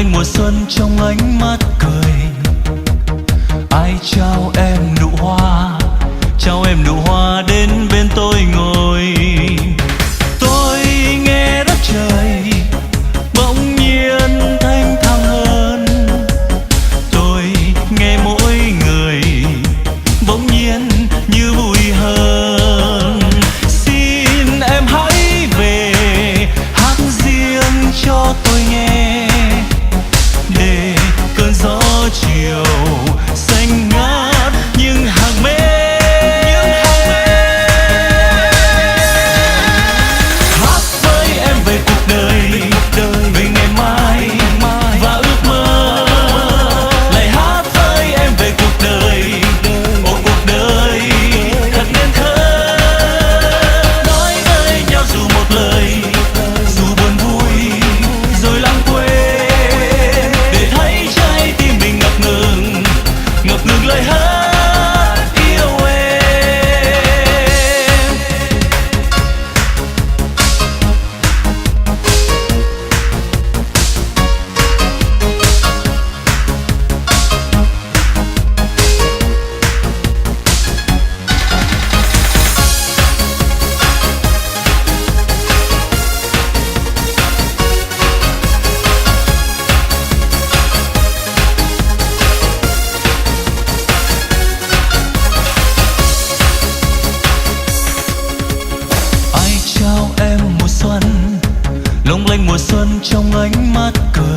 lanh mùa xuân trong ánh mắt cười. Ai trao em nụ hoa, trao em nụ hoa đến bên tôi ngồi. Tôi nghe đất trời bỗng nhiên thanh thang hơn, tôi nghe mỗi người bỗng nhiên như vui hơn. Xin em hãy về hát riêng cho tôi nghe, để cơn gió chiều xanh ngát nhưng hàng mê. Hát với em về cuộc đời, về ngày mai và ước mơ. Lại hát với em về cuộc đời, ôi cuộc đời thật nên thơ. Nói với nhau dù một lời, dù buồn vui rồi lãng quên, để thấy trái tim mình ngập ngừng lời hát yêu em. Ai trao em mùa xuân, long lanh mùa xuân trong ánh mắt cười.